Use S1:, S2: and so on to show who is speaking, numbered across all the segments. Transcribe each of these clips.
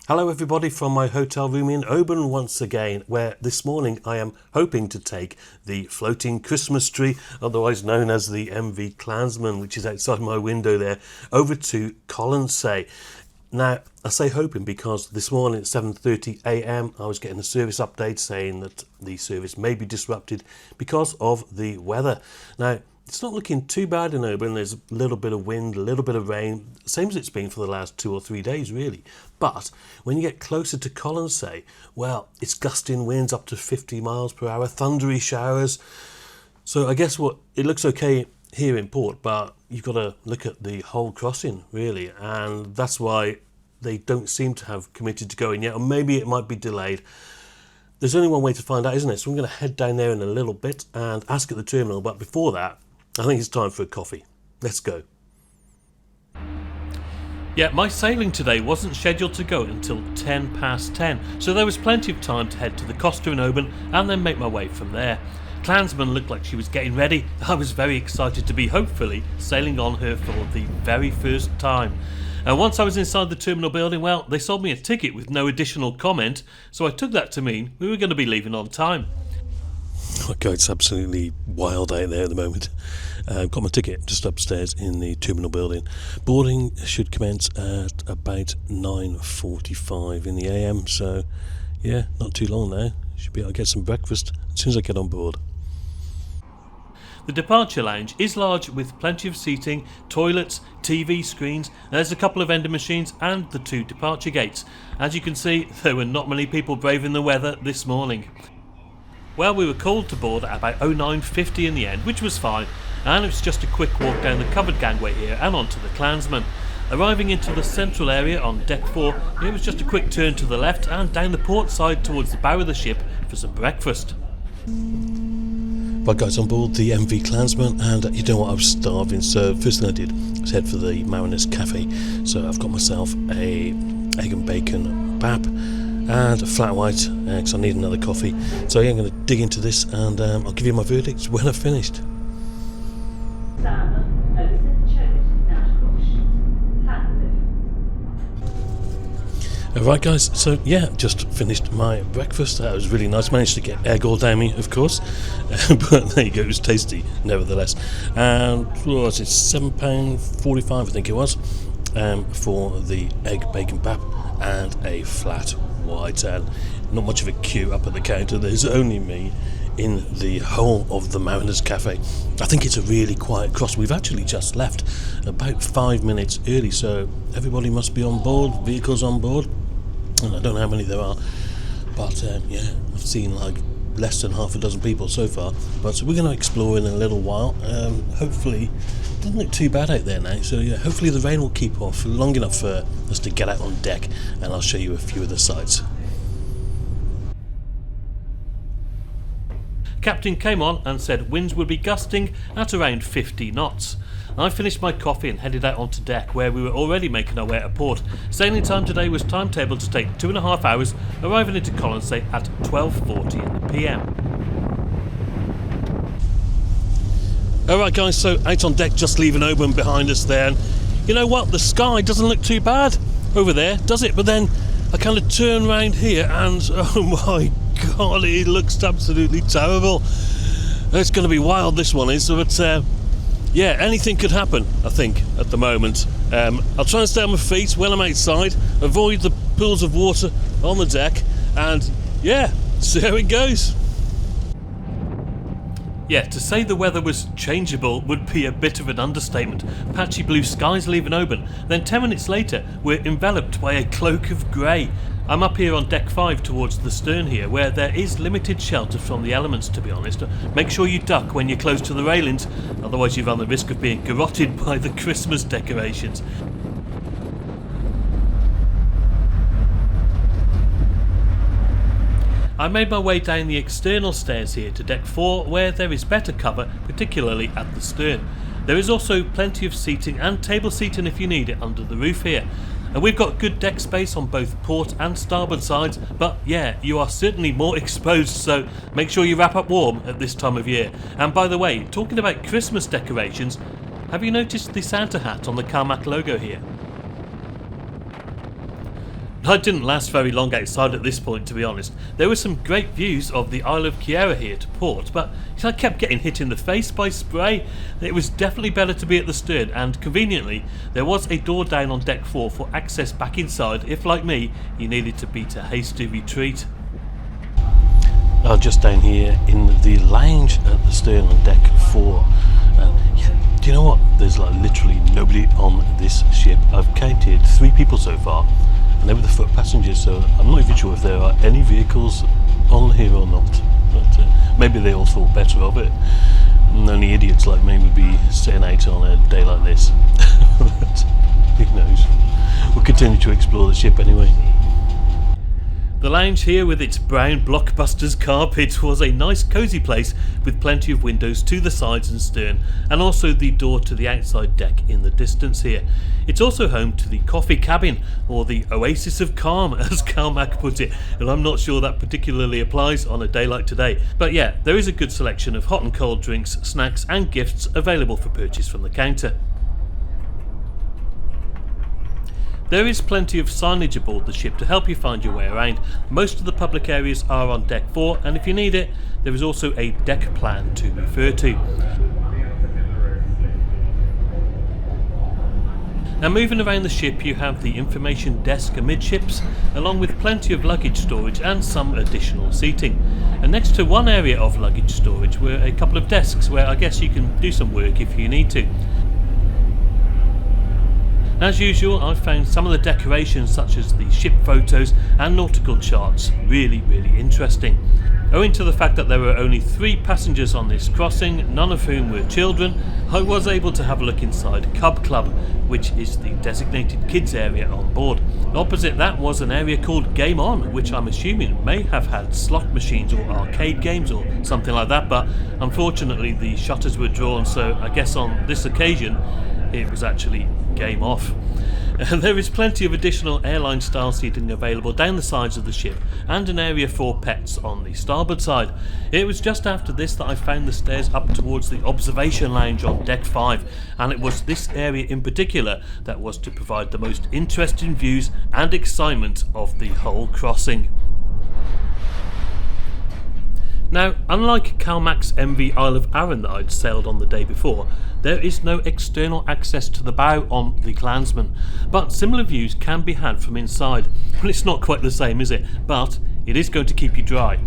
S1: Hello everybody from my hotel room in Oban once again, where this morning I am hoping to take the floating Christmas tree, otherwise known as the MV Clansman, which is outside my window there, over to Colonsay. Now, I say hoping because this morning at 7:30 a.m. I was getting a service update saying that the service may be disrupted because of the weather. Now, it's not looking too bad in Oban. There's a little bit of wind, a little bit of rain, same as it's been for the last 2 or 3 days really. But when you get closer to Colonsay, well, it's gusting winds up to 50 miles per hour, thundery showers. So I guess it looks okay here in port, but you've got to look at the whole crossing really, and that's why they don't seem to have committed to going yet, or maybe it might be delayed. There's only one way to find out, isn't it? So I'm going to head down there in a little bit and ask at the terminal, but before that, I think it's time for a coffee. Let's go.
S2: Yeah, my sailing today wasn't scheduled to go until 10 past 10, so there was plenty of time to head to the Costa in Oban and then make my way from there. Clansman looked like she was getting ready. I was very excited to be hopefully sailing on her for the very first time. And once I was inside the terminal building, well, they sold me a ticket with no additional comment, so I took that to mean we were going to be leaving on time.
S1: Okay, it's absolutely wild out there at the moment. I've got my ticket just upstairs in the terminal building. Boarding should commence at about 9:45 in the AM, so yeah, not too long now. Should be able to get some breakfast as soon as I get on board.
S2: The departure lounge is large with plenty of seating, toilets, TV screens, there's a couple of vending machines and the 2 departure gates. As you can see, there were not many people braving the weather this morning. Well, we were called to board at about 09:50 in the end, which was fine, and it was just a quick walk down the covered gangway here and onto the Clansman. Arriving into the central area on deck 4, it was just a quick turn to the left and down the port side towards the bow of the ship for some breakfast.
S1: Right guys, on board the MV Clansman, and you know what, I was starving, so first thing I did was head for the Mariners Cafe. So I've got myself a egg and bacon bap and a flat white, because I need another coffee. So yeah, I'm going to dig into this and I'll give you my verdict when I've finished. Alright guys, so yeah, just finished my breakfast. That was really nice. Managed to get egg all down me, of course, but there you go, it was tasty nevertheless. And what was it, £7.45 I think it was, for the egg bacon bap and a flat white. And not much of a queue up at the counter. There's only me in the whole of the Mariners Cafe. I think it's a really quiet cross. We've actually just left about 5 minutes early, so everybody must be on board, vehicles on board. And I don't know how many there are, but yeah, I've seen like less than half a dozen people so far. But we're going to explore in a little while. Hopefully, it doesn't look too bad out there now. So yeah, hopefully the rain will keep off long enough for us to get out on deck, and I'll show you a few of the sights.
S2: Captain came on and said winds would be gusting at around 50 knots. I finished my coffee and headed out onto deck, where we were already making our way to port. Sailing time today was timetabled to take 2.5 hours, arriving into Colonsay at 12:40 in the PM.
S1: Alright guys, so out on deck, just leaving Oban behind us there. And you know what, the sky doesn't look too bad over there, does it? But then I kind of turn around here and oh my god, it looks absolutely terrible. It's going to be wild, this one is, but yeah, anything could happen, I think, at the moment. I'll try and stay on my feet when I'm outside, avoid the pools of water on the deck, and yeah, see how it goes.
S2: Yeah, to say the weather was changeable would be a bit of an understatement. Patchy blue skies leaving Oban, then 10 minutes later we're enveloped by a cloak of grey. I'm up here on deck 5 towards the stern here, where there is limited shelter from the elements, to be honest. Make sure you duck when you're close to the railings, otherwise you run the risk of being garroted by the Christmas decorations. I made my way down the external stairs here to deck 4, where there is better cover, particularly at the stern. There is also plenty of seating and table seating if you need it under the roof here. And we've got good deck space on both port and starboard sides, but yeah, you are certainly more exposed, so make sure you wrap up warm at this time of year. And by the way, talking about Christmas decorations, have you noticed the Santa hat on the Calmac logo here? I didn't last very long outside at this point, to be honest. There were some great views of the Isle of Colonsay here to port, but I kept getting hit in the face by spray. It was definitely better to be at the stern, and conveniently there was a door down on deck 4 for access back inside if, like me, you needed to beat a hasty retreat.
S1: Just down here in the lounge at the stern on deck 4. Do you know what? There's like literally nobody on this ship. I've counted 3 people so far, and they were the foot passengers, so I'm not even sure if there are any vehicles on here or not. But maybe they all thought better of it, and only idiots like me would be setting out on a day like this. But who knows? We'll continue to explore the ship anyway.
S2: The lounge here with its brown blockbusters carpet was a nice cosy place with plenty of windows to the sides and stern, and also the door to the outside deck in the distance here. It's also home to the coffee cabin, or the oasis of calm as Calmac put it, and I'm not sure that particularly applies on a day like today. But yeah, there is a good selection of hot and cold drinks, snacks and gifts available for purchase from the counter. There is plenty of signage aboard the ship to help you find your way around. Most of the public areas are on deck 4, and if you need it, there is also a deck plan to refer to. Now, moving around the ship, you have the information desk amidships, along with plenty of luggage storage and some additional seating. And next to one area of luggage storage were a couple of desks where I guess you can do some work if you need to. As usual, I found some of the decorations, such as the ship photos and nautical charts, really interesting. Owing to the fact that there were only 3 passengers on this crossing, none of whom were children, I was able to have a look inside Cub Club, which is the designated kids area on board. Opposite that was an area called Game On, which I'm assuming may have had slot machines or arcade games or something like that, but unfortunately the shutters were drawn, so I guess on this occasion it was actually game off. There is plenty of additional airline style seating available down the sides of the ship, and an area for pets on the starboard side. It was just after this that I found the stairs up towards the observation lounge on deck 5, and it was this area in particular that was to provide the most interesting views and excitement of the whole crossing. Now, unlike Calmac's MV Isle of Arran that I'd sailed on the day before, there is no external access to the bow on the Clansman, but similar views can be had from inside. Well, it's not quite the same, is it? But it is going to keep you dry.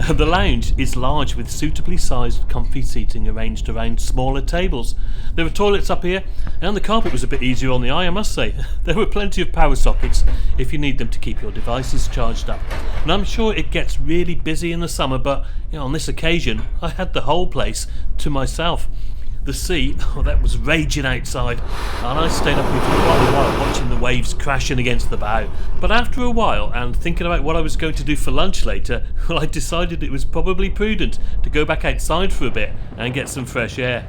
S2: The lounge is large with suitably sized comfy seating arranged around smaller tables. There were toilets up here, and the carpet was a bit easier on the eye, I must say. There were plenty of power sockets if you need them to keep your devices charged up. And I'm sure it gets really busy in the summer, but on this occasion I had the whole place to myself. The sea, that was raging outside, and I stayed up here for quite a while watching the waves crashing against the bow. But after a while, and thinking about what I was going to do for lunch later, I decided it was probably prudent to go back outside for a bit and get some fresh air.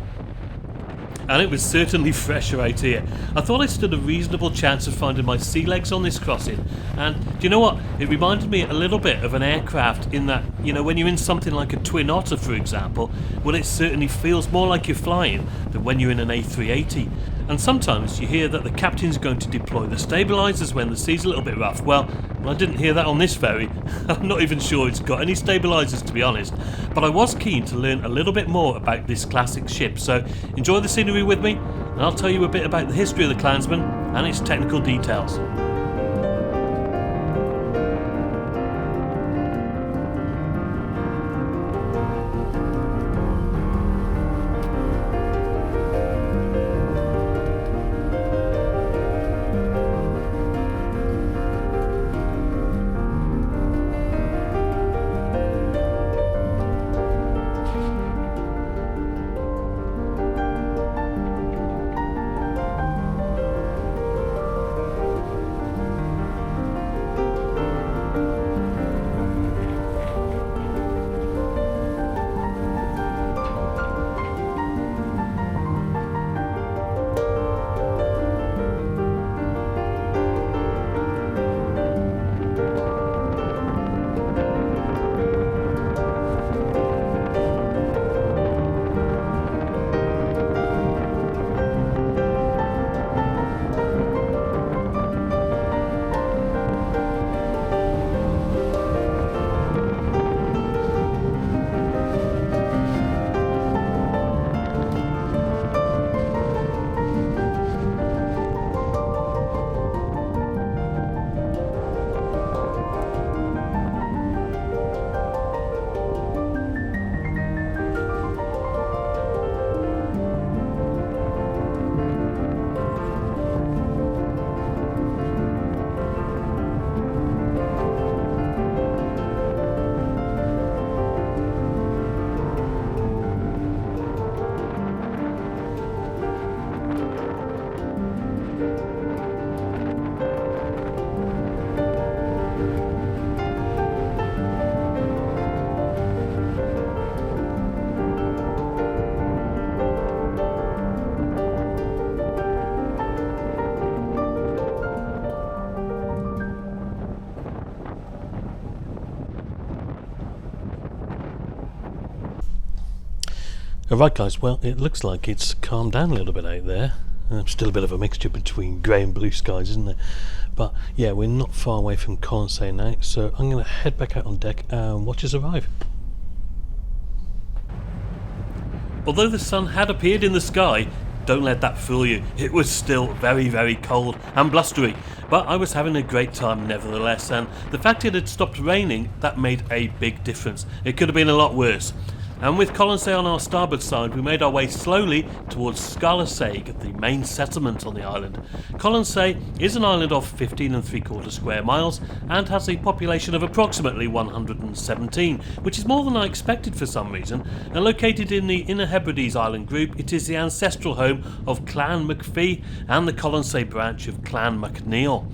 S2: And it was certainly fresher out here. I thought I stood a reasonable chance of finding my sea legs on this crossing, and do you know what? It reminded me a little bit of an aircraft in that, when you're in something like a Twin Otter, for example, well, it certainly feels more like you're flying than when you're in an A380. And sometimes you hear that the captain's going to deploy the stabilisers when the sea's a little bit rough. Well, I didn't hear that on this ferry. I'm not even sure it's got any stabilisers, to be honest. But I was keen to learn a little bit more about this classic ship, so enjoy the scenery with me, and I'll tell you a bit about the history of the Clansman and its technical details.
S1: Alright guys, well it looks like it's calmed down a little bit out there. Still a bit of a mixture between grey and blue skies, isn't there? But yeah, we're not far away from Colonsay now, so I'm going to head back out on deck and watch us arrive.
S2: Although the sun had appeared in the sky, don't let that fool you. It was still very, very cold and blustery, but I was having a great time nevertheless, and the fact it had stopped raining, that made a big difference. It could have been a lot worse. And with Colonsay on our starboard side, we made our way slowly towards Colonsay, the main settlement on the island. Colonsay is an island of 15 3/4 square miles and has a population of approximately 117, which is more than I expected for some reason. And located in the Inner Hebrides island group, it is the ancestral home of Clan MacPhee and the Colonsay branch of Clan MacNeil.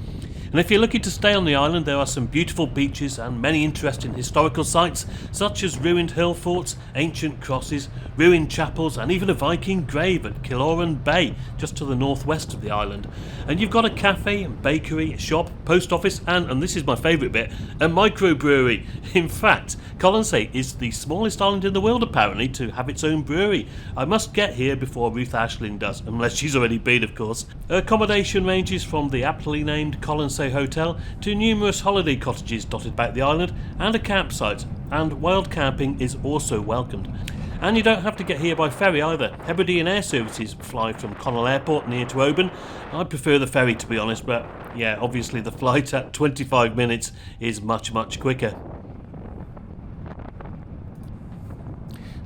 S2: And if you're looking to stay on the island, there are some beautiful beaches and many interesting historical sites, such as ruined hill forts, ancient crosses, ruined chapels, and even a Viking grave at Killoran Bay, just to the northwest of the island. And you've got a cafe, bakery, shop, post office, and this is my favourite bit, a microbrewery. In fact, Colonsay is the smallest island in the world apparently to have its own brewery. I must get here before Ruth Ashling does, unless she's already been, of course. Accommodation ranges from the aptly named Colonsay Hotel to numerous holiday cottages dotted about the island and a campsite, and wild camping is also welcomed. And you don't have to get here by ferry either. Hebridean Air Services fly from Connell Airport near to Oban. I prefer the ferry to be honest, but yeah, obviously the flight at 25 minutes is much quicker.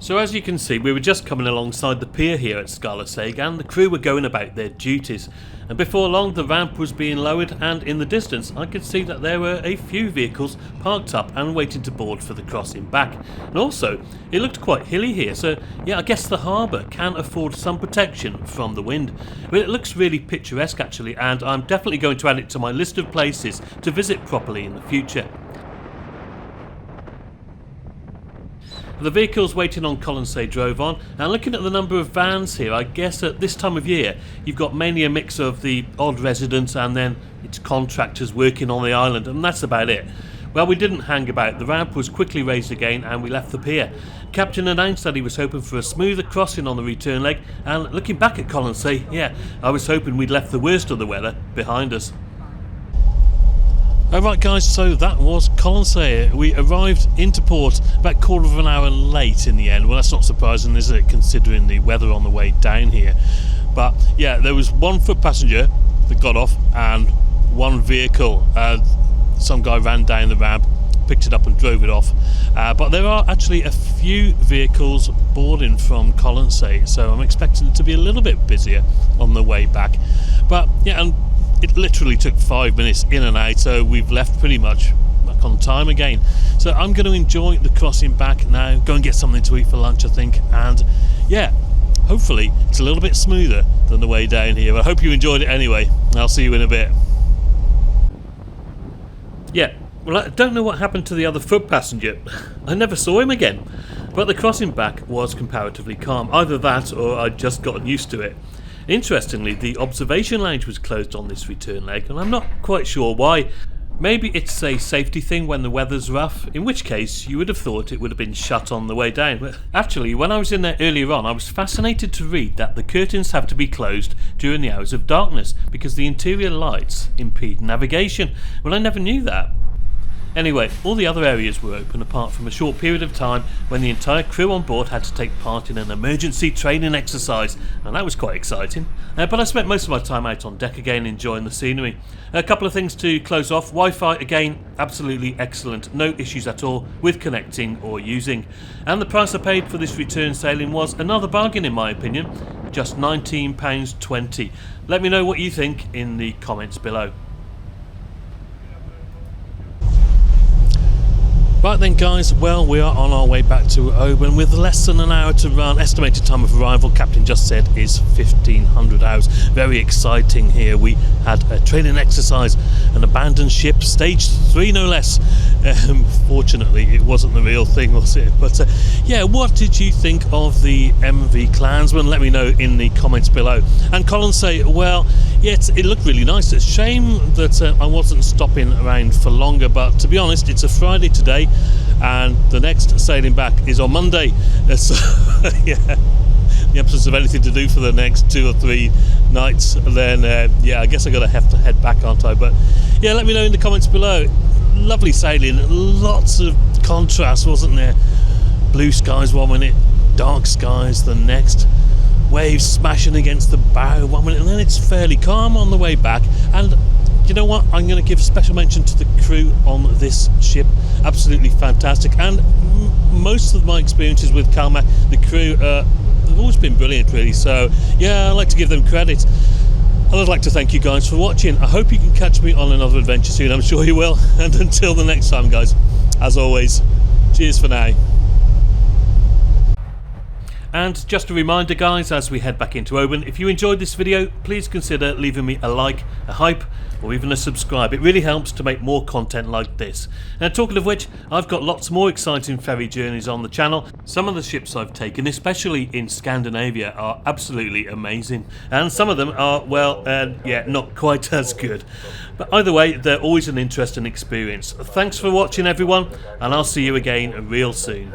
S2: So as you can see, we were just coming alongside the pier here at Colonsay, and the crew were going about their duties. And before long the ramp was being lowered, and in the distance I could see that there were a few vehicles parked up and waiting to board for the crossing back. And also, it looked quite hilly here, so yeah, I guess the harbour can afford some protection from the wind. But it looks really picturesque actually, and I'm definitely going to add it to my list of places to visit properly in the future. The vehicles waiting on Colonsay drove on, and looking at the number of vans here, I guess at this time of year you've got mainly a mix of the odd residents and then it's contractors working on the island, and that's about it. Well, we didn't hang about. The ramp was quickly raised again and we left the pier. Captain announced that he was hoping for a smoother crossing on the return leg, and looking back at Colonsay, yeah, I was hoping we'd left the worst of the weather behind us.
S1: Alright guys, so that was Colonsay. We arrived into port about a quarter of an hour late in the end. Well, that's not surprising, is it, considering the weather on the way down here. But yeah, there was one foot passenger that got off and one vehicle. Some guy ran down the ramp, picked it up and drove it off. But there are actually a few vehicles boarding from Colonsay, so I'm expecting it to be a little bit busier on the way back. But yeah, and it literally took 5 minutes in and out, so we've left pretty much back on time again. So I'm going to enjoy the crossing back now, go and get something to eat for lunch I think, and yeah, hopefully it's a little bit smoother than the way down here. I hope you enjoyed it anyway. I'll see you in a bit.
S2: Yeah, well, I don't know what happened to the other foot passenger. I never saw him again. But the crossing back was comparatively calm. Either that or I'd just gotten used to it. Interestingly, the observation lounge was closed on this return leg, and I'm not quite sure why. Maybe it's a safety thing when the weather's rough, in which case you would have thought it would have been shut on the way down. But actually, when I was in there earlier on, I was fascinated to read that the curtains have to be closed during the hours of darkness because the interior lights impede navigation. Well, I never knew that. Anyway, all the other areas were open apart from a short period of time when the entire crew on board had to take part in an emergency training exercise, and that was quite exciting. But I spent most of my time out on deck again enjoying the scenery. A couple of things to close off. Wi-Fi again, absolutely excellent, no issues at all with connecting or using. And the price I paid for this return sailing was another bargain in my opinion, just £19.20. Let me know what you think in the comments below. Right then guys, well, we are on our way back to Oban with less than an hour to run. Estimated time of arrival, Captain just said, is 1500 hours. Very exciting here. We had a training exercise, an abandoned ship, stage 3 no less. Fortunately it wasn't the real thing, was it? But yeah, what did you think of the MV Clansman? Let me know in the comments below. And Colonsay, well, yeah, it looked really nice. It's a shame that I wasn't stopping around for longer, but to be honest, it's a Friday today. and the next sailing back is on Monday. So yeah, the absence of anything to do for the next 2 or 3 nights, then yeah, I guess I gotta have to head back, aren't I? But yeah, let me know in the comments below. Lovely sailing, lots of contrast, wasn't there? Blue skies 1 minute, dark skies the next, waves smashing against the bow 1 minute, and then it's fairly calm on the way back. And you know what, I'm going to give a special mention to the crew on this ship. Absolutely fantastic, and most of my experiences with Calmac, the crew have always been brilliant, really. So yeah, I'd like to give them credit. And I'd like to thank you guys for watching. I hope you can catch me on another adventure soon. I'm sure you will. And until the next time, guys, as always, cheers for now. And just a reminder, guys, as we head back into Oban, if you enjoyed this video, please consider leaving me a like, a hype, or even a subscribe. It really helps to make more content like this. And talking of which, I've got lots more exciting ferry journeys on the channel. Some of the ships I've taken, especially in Scandinavia, are absolutely amazing. And some of them are, well, yeah, not quite as good. But either way, they're always an interesting experience. Thanks for watching, everyone, and I'll see you again real soon.